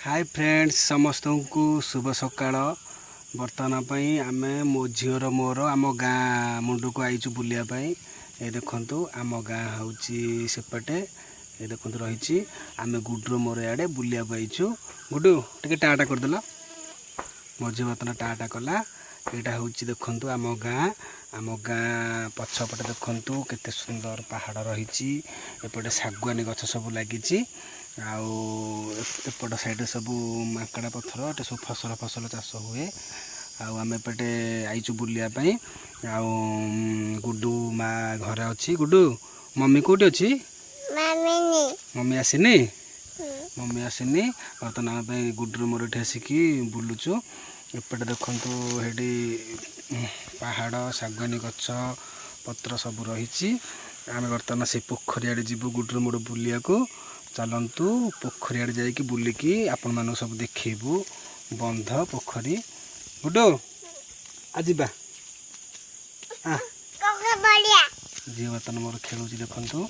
Hi friends समस्त को शुभ सकाळ। बर्तमान आम मो झीर मोर आम गाँ मुंड को आईचु बुलिया ये देखु आम गाँ हूँ सेपटे ये देखु रही आम गुड्र मोर आड़े बुलिया आईचु। गुडू टे टाटा करदेल मो झी बर्तमान टाटा कला। यहाँ हूँ देखु आम गाँ पछपटे देखु केते सुंदर पहाड़ रही एपटे शागुआनी गछ सब लगी एपट साइड सब माकड़ा पथर ये सब फसल फसल चाष हुए। आम एपटे आईचु बुलिया गुड्डू माँ घर अच्छी। गुड्डू मम्मी कौटी अच्छी? मम्मी आसीनी मम्मी आसीनी बर्तमान आम गुड्डू मोर ये आसिकी बुलुचु। एपटे देखु हेटी पहाड़ शागुआनी गछ पत्र सब रही। आम बर्तमान से पोखरी आड़े जीवु गुड्डू मोर बुलिया को। चलतु पोखरी आड़े जाइए बुलिकी आपण मानक सब देखू बंध पोखरी। गुड्डू आज झी बर्तमान मोर खेलु देखु।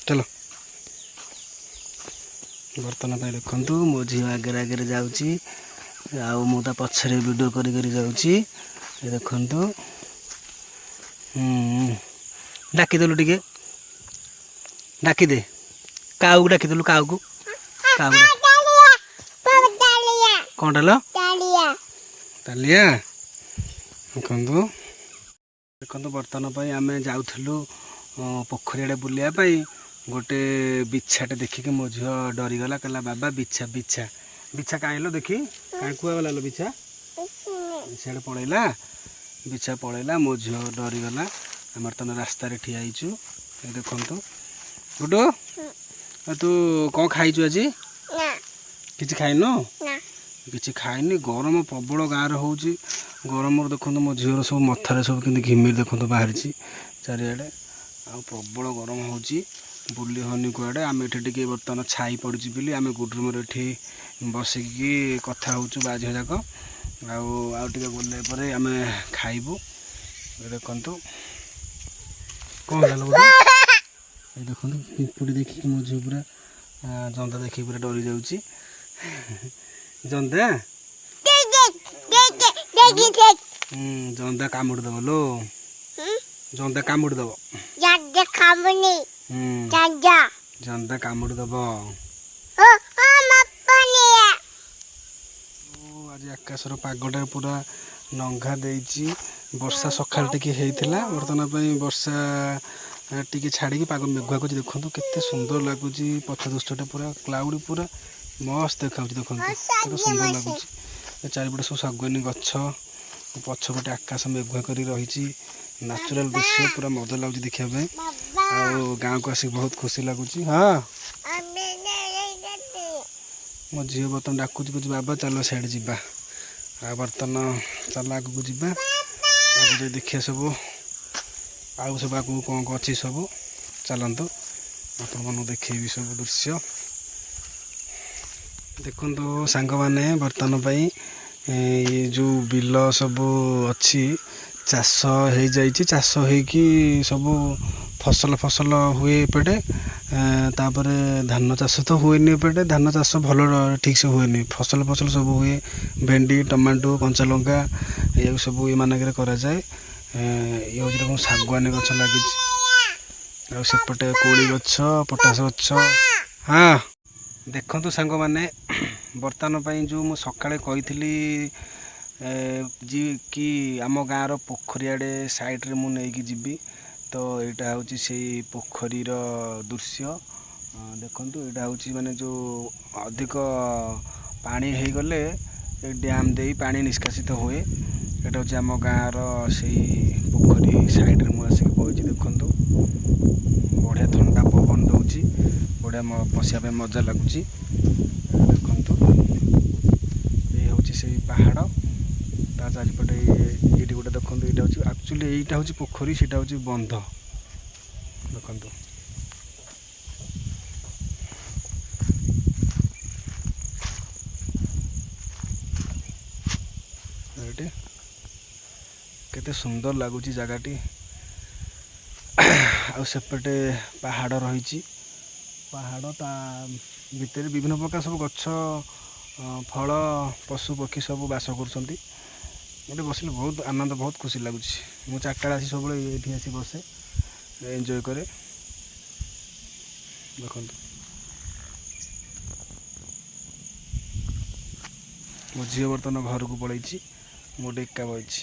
चलो बर्तमान देखु मो झी आगे आगे जाऊँगी आ पछरे वीडियो करी जाऊँगी देखु। डाकिदेलु टिके डाकिदे काऊ डाकिदेलु काऊ को कौन डाल तालिया देखु। देखु बर्तमान आम जाऊँ पोखरी आड़े बुलिया गोटे बिछाटे देखिक मो झी डरीगला कहला बाबा बिछा बिछा बिछा कहीं देखी कहीं कुआ गला बिछा सियाड़े पलैला बिछा पलैला मो झी डरीगला। आम बर्तमान रास्तार ठिया होइचु देखु। गुड्डू तू कौन खाइचु आज? किसी खाइन किसी खाइनी गरम प्रबल गाँव हूँ गरम देखो मो झीर सब मथार सब कि घिमिर देखो बाहरी चारिआडे आ प्रबल गरम हो बुली हनी कुआड़े। आम ये बर्तमान छाई पड़ी बोली आम गुड्रू मोर ये बसिकी कथा हूँ बाझ जाक आगे गले आम खाइबू। देखु कौन गल देखो पिंपुड़ी देखिए मो झी पूरा जंदा देखिए पूरा डरी जाऊँगी। जंदा जंदा कामुड़ दब लो जंदा कामुड़ दब जंदा कामुड़ दब। आज आकाशर पागटा पूरा नंगा देइची वर्षा सकाल टे होता बर्तमान वर्षा टी छाड़ी पाग मेघुआ को देखो केते सुंदर लगुच पछ दृश्य पूरा क्लाउडी पूरा मस्त देखा देखो केते सुंदर लगुच चारिपटे सब शागुआनी गछ पछपटे आकाश मेघुआ कर रही नेचुरल दृश्य पूरा मजा लगुच देखापी गाँव को आसिक बहुत खुशी लगुच। हाँ मो झील बर्तमान डाकुच कुछ बाबा चलो साइड जावा बर्तमान चल आग को जावा आगे देखिए सब आउ सब आगे कौन कौन अच्छी सब चलतु आपण मन देखेबी सब दृश्य देखु। सांग मैंने बर्तमान ये जो बिल सब अच्छी चाष हो जाइए चाष होगी सब फसल फसल हुए एपटे तापर धान चाष तो हुए एपटे धान चाष भल ठीक से हुए फसल फसल सब हुए भेंडी टमाटो कंचा लंका ये सब ये मानक कराए। ये हूँ देखो शागुआनी गछ लगी सेपटे कोली गछ पटास गछ। हाँ देखु सांग मैंने बर्तमान जो मु सकाळे कही जी कि आम गाँव पोखरी आड़े साइड्रे मु नहीं जीवी तो यहाँ हूँ से पोखरीर दृश्य देखु। यहाँ हूँ माने जो अधिक पानी हो गले डैम दे पानी निष्कासित हुए यहाँ हूँ आम गाँव से पोखरी साइड्रे मुझे बही देखु बढ़िया ठंडा पवन दौर बढ़िया बसिया मजा लगुच। देखु ये हूँ से पहाड़ ता चारिपटे ये गोटे देखो यहाँ हूँ एक्चुअली यहीटा हूँ पोखरी से हूँ बंध देखु। ये केते सुंदर लगुच जगहटी आ सेपटे पहाड़ रही ପାହାଡ଼ ତା ଭିତରେ ବିଭିନ୍ନ ପ୍ରକାର ସବୁ ଗଛ ଫଳ ପଶୁ ପକ୍ଷୀ ସବୁ ବାସ କରୁଛନ୍ତି। ଏଠି ବସିଲେ ବହୁତ ଆନନ୍ଦ, ବହୁତ ଖୁସି ଲାଗୁଛି। ମୁଁ ଚାରିଟା ବେଳେ ଆସି ସବୁବେଳେ ଏଇଠି ଆସି ବସେ, ଏନ୍ଜୟ କରେ। ଦେଖନ୍ତୁ ମୋ ଝିଅ ବର୍ତ୍ତମାନ ଘରକୁ ପଳେଇଛି, ମୁଁ ଗୋଟେ ଏକା ବଇଛି।